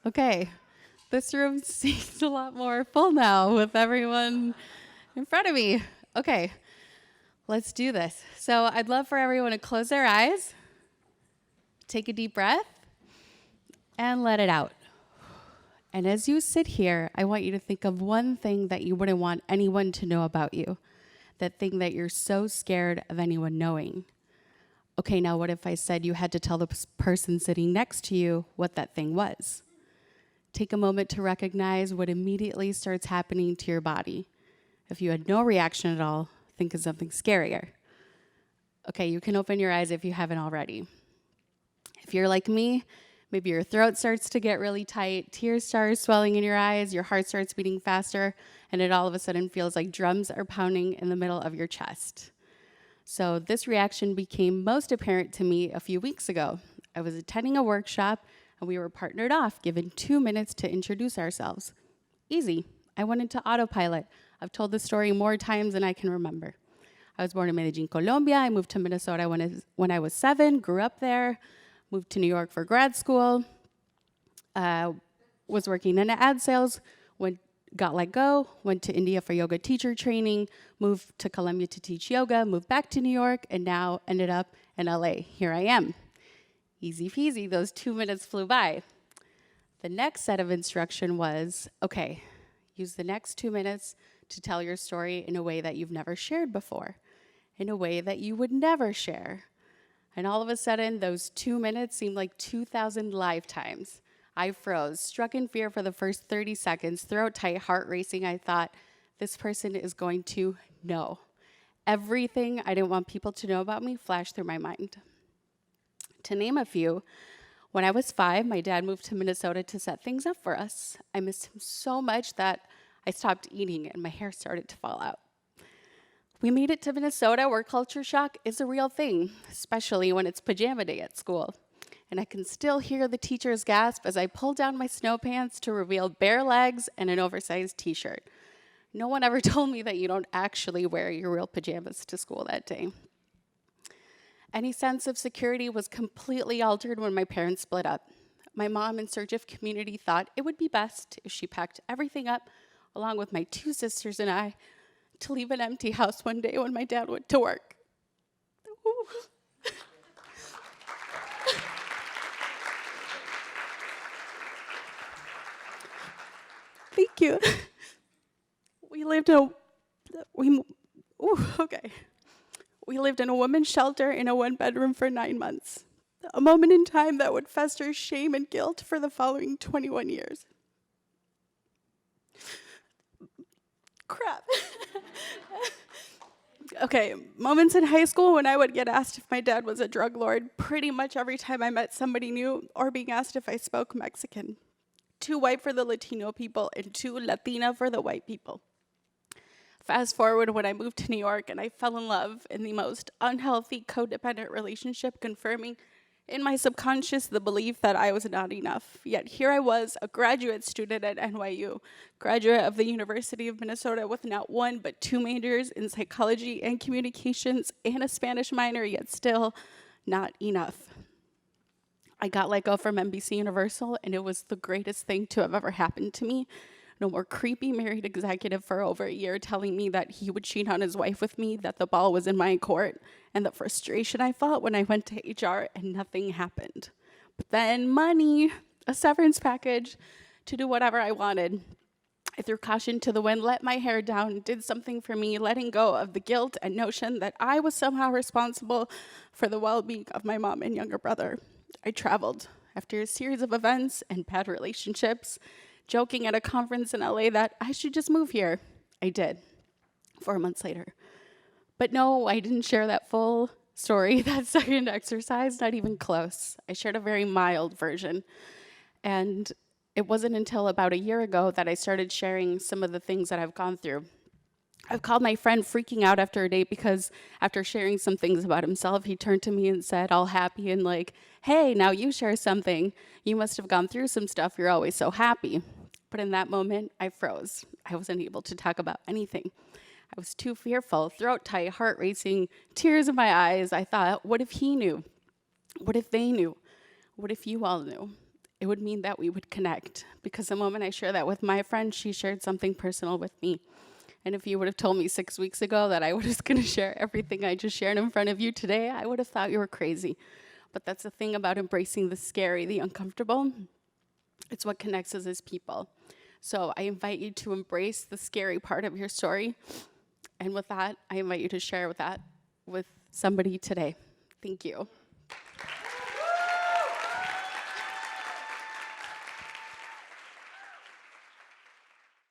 Okay, this room seems a lot more full now with everyone in front of me. Okay, let's do this. So I'd love for everyone to close their eyes, take a deep breath, and let it out. And as you sit here, I want you to think of one thing that you wouldn't want anyone to know about you, that thing that you're so scared of anyone knowing. Okay, now what if I said you had to tell the person sitting next to you what that thing was? Take a moment to recognize what immediately starts happening to your body. If you had no reaction at all, think of something scarier. Okay, you can open your eyes if you haven't already. If you're like me, maybe your throat starts to get really tight, tears start swelling in your eyes, your heart starts beating faster, and it all of a sudden feels like drums are pounding in the middle of your chest. So this reaction became most apparent to me a few weeks ago. I was attending a workshop and we were partnered off, given 2 minutes to introduce ourselves. Easy. I went into autopilot. I've told this story more times than I can remember. I was born in Medellin, Colombia. I moved to Minnesota when I was 7, grew up there, moved to New York for grad school, was working in ad sales, got let go, went to India for yoga teacher training, moved to Colombia to teach yoga, moved back to New York, and now ended up in LA. Here I am. Easy peasy, those 2 minutes flew by. The next set of instruction was, okay, use the next 2 minutes to tell your story in a way that you've never shared before, in a way that you would never share. And all of a sudden, those 2 minutes seemed like 2,000 lifetimes. I froze, struck in fear for the first 30 seconds, throat tight, heart racing. I thought, this person is going to know. Everything I didn't want people to know about me flashed through my mind. To name a few, when I was 5, my dad moved to Minnesota to set things up for us. I missed him so much that I stopped eating and my hair started to fall out. We made it to Minnesota where culture shock is a real thing, especially when it's pajama day at school. And I can still hear the teachers gasp as I pull down my snow pants to reveal bare legs and an oversized t-shirt. No one ever told me that you don't actually wear your real pajamas to school that day. Any sense of security was completely altered when my parents split up. My mom, in search of community, thought it would be best if she packed everything up, along with my 2 sisters and I, to leave an empty house one day when my dad went to work. Thank you. We lived in a women's shelter in a 1-bedroom for 9 months. A moment in time that would fester shame and guilt for the following 21 years. Crap. Okay, moments in high school when I would get asked if my dad was a drug lord pretty much every time I met somebody new, or being asked if I spoke Mexican. Too white for the Latino people and too Latina for the white people. Fast forward when I moved to New York and I fell in love in the most unhealthy codependent relationship, confirming in my subconscious the belief that I was not enough. Yet here I was, a graduate student at NYU, graduate of the University of Minnesota with not 1 but 2 majors in psychology and communications and a Spanish minor, yet still not enough. I got let go from NBC Universal, and it was the greatest thing to have ever happened to me. No more creepy married executive for over a year telling me that he would cheat on his wife with me, that the ball was in my court, and the frustration I felt when I went to HR and nothing happened. But then money, a severance package to do whatever I wanted. I threw caution to the wind, let my hair down, did something for me, letting go of the guilt and notion that I was somehow responsible for the well-being of my mom and younger brother. I traveled after a series of events and bad relationships, joking at a conference in LA that I should just move here. I did, 4 months later. But no, I didn't share that full story, that second exercise, not even close. I shared a very mild version. And it wasn't until about a year ago that I started sharing some of the things that I've gone through. I've called my friend freaking out after a date because after sharing some things about himself, he turned to me and said, all happy and like, hey, now you share something. You must have gone through some stuff. You're always so happy. But in that moment, I froze. I wasn't able to talk about anything. I was too fearful, throat tight, heart racing, tears in my eyes. I thought, what if he knew? What if they knew? What if you all knew? it would mean that we would connect, because the moment I share that with my friend, she shared something personal with me. And if you would have told me 6 weeks ago that I was going to share everything I just shared in front of you today, I would have thought you were crazy. But that's the thing about embracing the scary, the uncomfortable. It's what connects us as people. So I invite you to embrace the scary part of your story. And with that, I invite you to share with that with somebody today. Thank you.